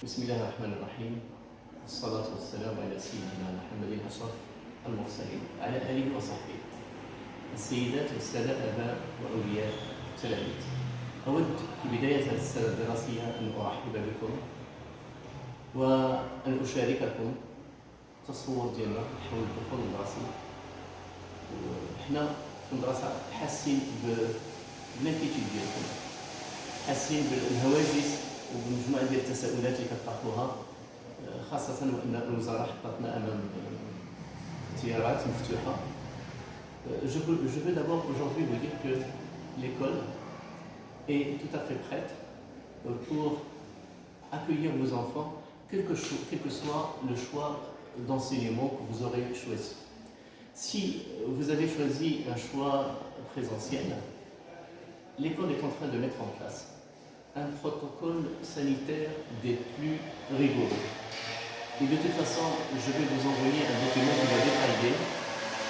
بسم الله الرحمن الرحيم والصلاة والسلام على سيدنا محمد أشرف المرسلين على آله وصحبه. السيدات والسادة آباء وأولياء التلاميذ، أود في بداية السنة الدراسية أن أرحب بكم وأن أشارككم تصور ديالنا حول الدخول الدراسي. وحنا في المدرسة حاسين بالانكيتيود ديالكم، حاسين بالهواجس وبمجموعة ديال التساؤلات اللي كتطرحوها، خاصة وأن الوزارة حطتنا أمام اختيارات مفتوحة. Je veux d'abord aujourd'hui vous dire que l'école est tout à fait prête pour accueillir vos enfants, quel que soit le choix d'enseignement que vous aurez choisi. Si vous avez choisi un choix présentiel, l'école est en train de mettre en place un protocole sanitaire des plus rigoureux. Et de toute façon, je vais vous envoyer un document qui va détailler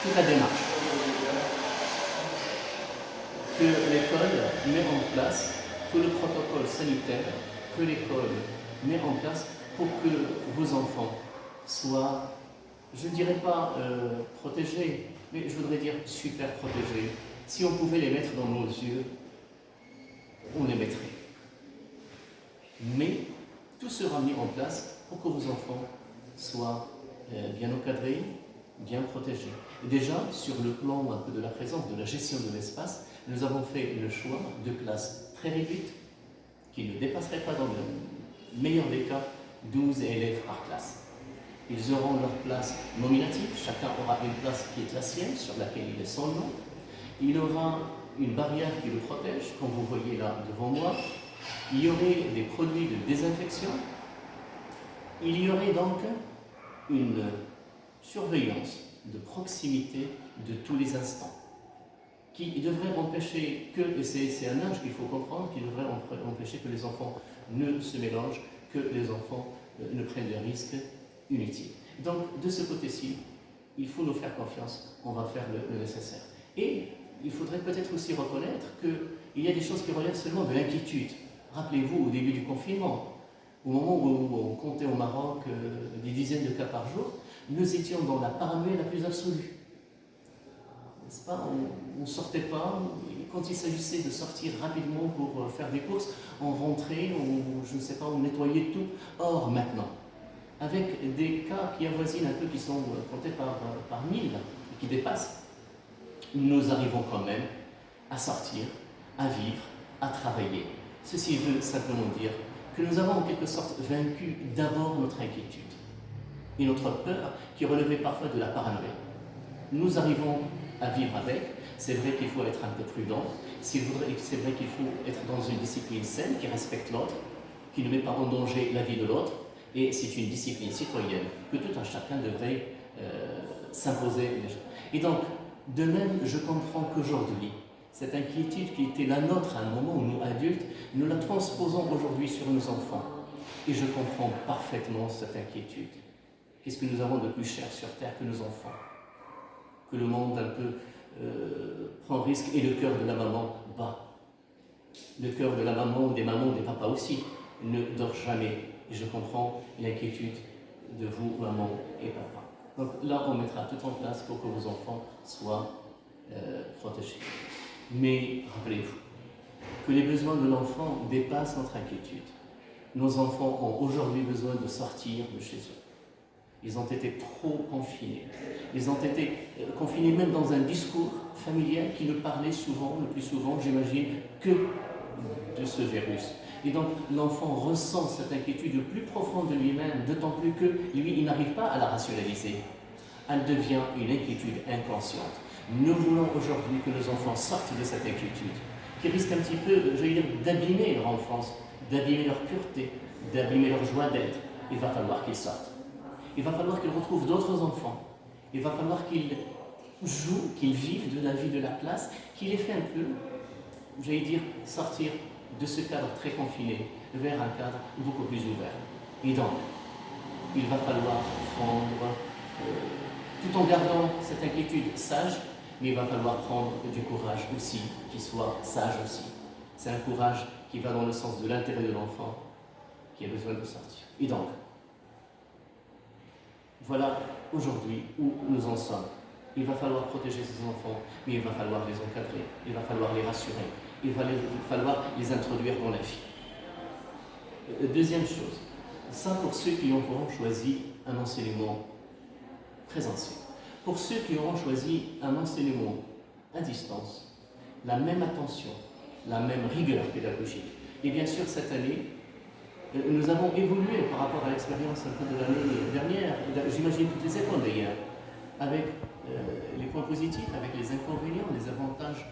toute la démarche que l'école met en place, tout le protocole sanitaire que l'école met en place pour que vos enfants soient, je ne dirais pas protégés, mais je voudrais dire super protégés. Si on pouvait les mettre dans nos yeux, on les mettrait. Mais tout sera mis en place pour que vos enfants soient bien encadrés, bien protégés. Et déjà, sur le plan un peu de la présence, de la gestion de l'espace, nous avons fait le choix de classes très réduites, qui ne dépasseraient pas, dans le meilleur des cas, 12 élèves par classe. Ils auront leur place nominative, chacun aura une place qui est la sienne, sur laquelle il est son nom. Il aura une barrière qui le protège, comme vous voyez là devant moi. Il y aurait des produits de désinfection. Il y aurait donc une surveillance de proximité de tous les instants, qui devrait empêcher que, et c'est un âge qu'il faut comprendre, qui devrait empêcher que les enfants ne se mélangent, que les enfants ne prennent des risques inutiles. Donc de ce côté-ci, il faut nous faire confiance, on va faire le nécessaire. Et il faudrait peut-être aussi reconnaître qu'il y a des choses qui relèvent seulement de l'inquiétude. Rappelez-vous, au début du confinement, au moment où on comptait au Maroc des dizaines de cas par jour, nous étions dans la paranoïa la plus absolue. N'est-ce pas? On ne sortait pas. Quand il s'agissait de sortir rapidement pour faire des courses, on rentrait, je ne sais pas, on nettoyait tout. Or, maintenant, avec des cas qui avoisinent un peu, qui sont comptés par 1000, et qui dépassent, nous arrivons quand même à sortir, à vivre, à travailler. Ceci veut simplement dire que nous avons en quelque sorte vaincu d'abord notre inquiétude et notre peur qui relevait parfois de la paranoïa. Nous arrivons à vivre avec. C'est vrai qu'il faut être un peu prudent, c'est vrai qu'il faut être dans une discipline saine qui respecte l'autre, qui ne met pas en danger la vie de l'autre, et c'est une discipline citoyenne que tout un chacun devrait s'imposer. Et donc, de même, je comprends qu'aujourd'hui, cette inquiétude qui était la nôtre à un moment où nous, adultes, nous la transposons aujourd'hui sur nos enfants. Et je comprends parfaitement cette inquiétude. Qu'est-ce que nous avons de plus cher sur Terre que nos enfants? Que le monde un peu prend risque et le cœur de la maman bat. Le cœur de la maman, des mamans, des papas aussi, ne dort jamais. Et je comprends l'inquiétude de vous, maman et papa. Donc là, on mettra tout en place pour que vos enfants soient protégés. Mais rappelez-vous que les besoins de l'enfant dépassent notre inquiétude. Nos enfants ont aujourd'hui besoin de sortir de chez eux. Ils ont été trop confinés. Ils ont été confinés même dans un discours familial qui ne parlait souvent, le plus souvent, j'imagine, que de ce virus. Et donc l'enfant ressent cette inquiétude le plus profonde de lui-même, d'autant plus que lui, il n'arrive pas à la rationaliser. Elle devient une inquiétude inconsciente. Nous voulons aujourd'hui que nos enfants sortent de cette inquiétude, qui risque un petit peu, je veux dire, d'abîmer leur enfance, d'abîmer leur pureté, d'abîmer leur joie d'être. Il va falloir qu'ils sortent. Il va falloir qu'ils retrouvent d'autres enfants. Il va falloir qu'ils jouent, qu'ils vivent de la vie de la classe, qu'ils les fait un peu, j'allais dire, sortir de ce cadre très confiné vers un cadre beaucoup plus ouvert. Et donc, il va falloir prendre, tout en gardant cette inquiétude sage, mais il va falloir prendre du courage aussi, qui soit sage aussi. C'est un courage qui va dans le sens de l'intérêt de l'enfant, qui a besoin de sortir. Et donc, voilà aujourd'hui où nous en sommes. Il va falloir protéger ces enfants, mais il va falloir les encadrer, il va falloir les rassurer, il va falloir les introduire dans la vie. Deuxième chose, ça pour ceux qui auront choisi un enseignement présentiel. Pour ceux qui auront choisi un enseignement à distance, la même attention, la même rigueur pédagogique. Et bien sûr, cette année, nous avons évolué par rapport à l'expérience un peu de l'année dernière, j'imagine toutes les écoles d'ailleurs, avec les points positifs, avec les inconvénients, les avantages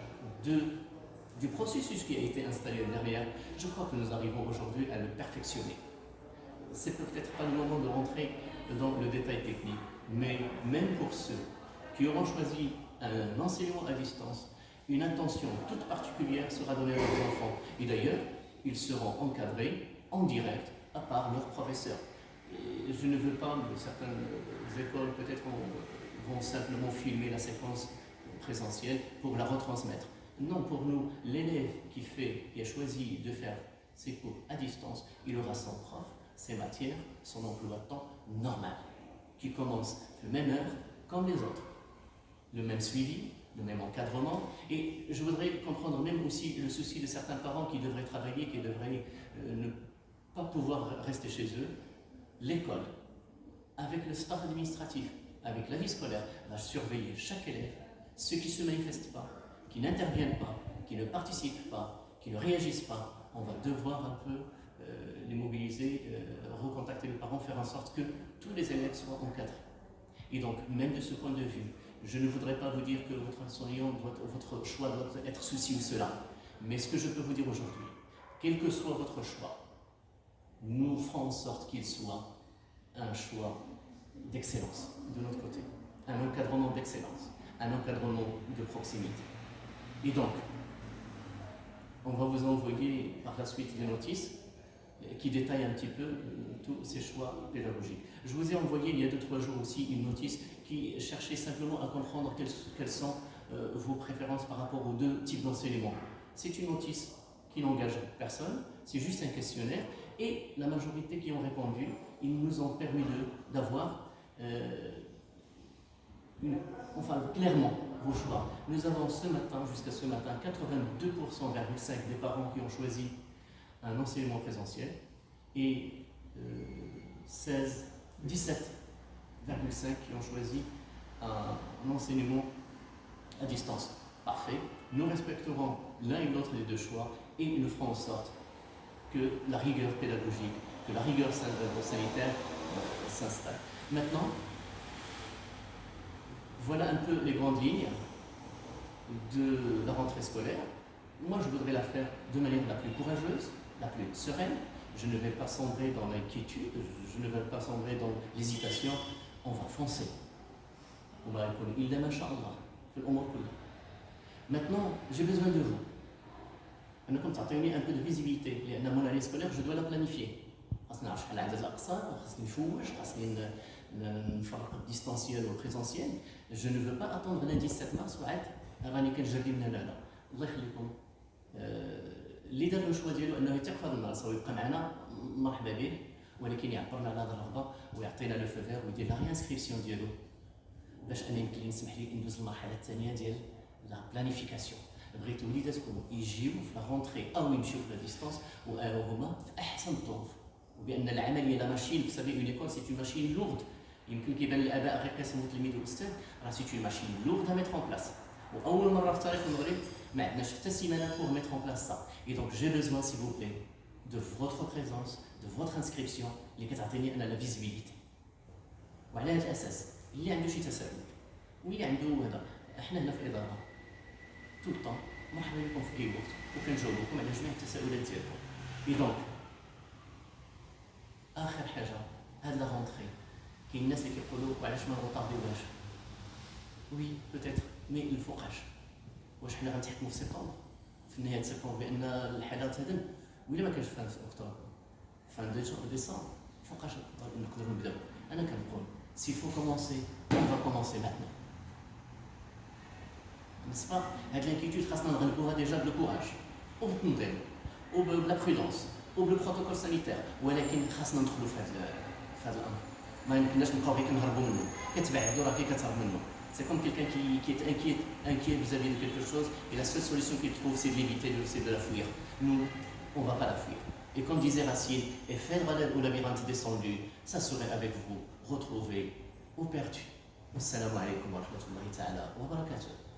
du processus qui a été installé l'année dernière. Je crois que nous arrivons aujourd'hui à le perfectionner. C'est peut-être pas le moment de rentrer dans le détail technique, mais même pour ceux qui auront choisi un enseignement à distance, une attention toute particulière sera donnée à leurs enfants. Et d'ailleurs, ils seront encadrés en direct, à part leurs professeurs. Et je ne veux pas, certaines écoles peut-être vont simplement filmer la séquence présentielle pour la retransmettre. Non, pour nous, l'élève qui a choisi de faire ses cours à distance, il aura son prof, ses matières, son emploi de temps normal, qui commence de même heure comme les autres. Le même suivi, le même encadrement. Et je voudrais comprendre même aussi le souci de certains parents qui devraient travailler, qui devraient ne pas pouvoir rester chez eux. L'école, avec le staff administratif, avec la vie scolaire, va surveiller chaque élève. Ceux qui ne se manifestent pas, qui n'interviennent pas, qui ne participent pas, qui ne réagissent pas, on va devoir un peu les mobiliser, recontacter les parents, faire en sorte que tous les élèves soient encadrés. Et donc, même de ce point de vue, je ne voudrais pas vous dire que votre enseignant, votre choix doit être ceci ou cela. Mais ce que je peux vous dire aujourd'hui, quel que soit votre choix, nous ferons en sorte qu'il soit un choix d'excellence de notre côté, un encadrement d'excellence, un encadrement de proximité. Et donc, on va vous envoyer par la suite des notices qui détaillent un petit peu tous ces choix pédagogiques. Je vous ai envoyé il y a 2-3 jours aussi une notice qui cherchait simplement à comprendre quelles sont vos préférences par rapport aux deux types d'enseignement. C'est une notice qui n'engage personne, c'est juste un questionnaire, et la majorité qui ont répondu, ils nous ont permis d'avoir clairement vos choix. Nous avons jusqu'à ce matin, 82,5% des parents qui ont choisi un enseignement présentiel et 17,5% qui ont choisi un enseignement à distance. Parfait. Nous respecterons l'un et l'autre des deux choix et nous ferons en sorte que la rigueur pédagogique, que la rigueur sanitaire s'installe. Maintenant, voilà un peu les grandes lignes de la rentrée scolaire. Moi, je voudrais la faire de manière la plus courageuse, la plus sereine. Je ne vais pas sombrer dans l'inquiétude, je ne vais pas sombrer dans l'hésitation. On va foncer. Maintenant, j'ai besoin de vous. أنكم تعطيوني un peu de visibilité لأن mon année scolaire je dois la planifier. خاصني نعرف شحال عدد الأقسام، خاصني نفوج، خاصني نفرق الديستانسيال والبريزونسيال. Je ne veux pas attendre lundi 7 mars وعاد راني كنجري من هنا. لا، الله يخليكم. اللي دار الشوا ديالو انه يثق في هذا المدرسه ويبقى معنا مرحبا به، ولكن يعبرنا على هذه الرغبه ويعطينا لو فو فير ويدير لا ريانسكريبسيون ديالو باش انا يمكن لي نسمح لي ندوز المرحله الثانيه ديال لا بلانيفيكاسيون. بغيت وليداتكم يجيو في لا رونتري او يمشيو في لا ديستانس وهما في احسن الظروف، وبان العمليه لا ماشين في سافي اون ايكول سي اون ماشين لورد. يمكن كيبان للاباء غير كيصوتوا التلميذ والاستاذ، راه سي اون ماشين لورد ا ميتر اون بلاس، واول مره في تاريخ المغرب ما عندناش حتى سيمانه pour mettre en place ça. Et donc j'ai besoin s'il vous plaît de votre présence, de votre inscription اللي كتعطيني انا لا فيزيبيليتي. وعلى هذا الاساس اللي عنده شي تساؤل واللي عنده هذا، احنا هنا في اداره طول الطون مرحبا بكم في اي وقت وكنجاوبكم على جميع التساؤلات ديالكم. اي دونك اخر حاجه هاد لا رونتري كاين الناس اللي كيقولوا وعلاش ما نغوطارديوهاش. وي بوتيتر مي الفوقاش واش حنا غنتحكموا في سبتمبر في نهايه سبتمبر بان الحالات هادن ولا ما كانش في اكتوبر في ديسمبر فوقاش نقدروا نبداو. انا كنقول سي فو كومونسي اون فا كومونسي ماتنا. نسبا هاد لانكيتود خاصنا نغلبوها ديجا بلو كوراج وبالتنظيم وبلا برودونس وبالبروتوكول سانيتير، ولكن خاصنا ندخلوا في هذا الامر. ما يمكنناش نبقاو غير كنهربوا منه، كتبعدو راه غير كتهرب منه. C'est comme quelqu'un qui est inquiet vis-à-vis de quelque chose, et la seule solution qu'il trouve, c'est de l'éviter, c'est de la fuir. Nous, on ne va pas la fuir. Et comme disait Racine, et faire au labyrinthe descendu, ça serait avec vous retrouver au perdu. Assalamu alaikum wa rahmatullahi ta'ala wa barakatuh.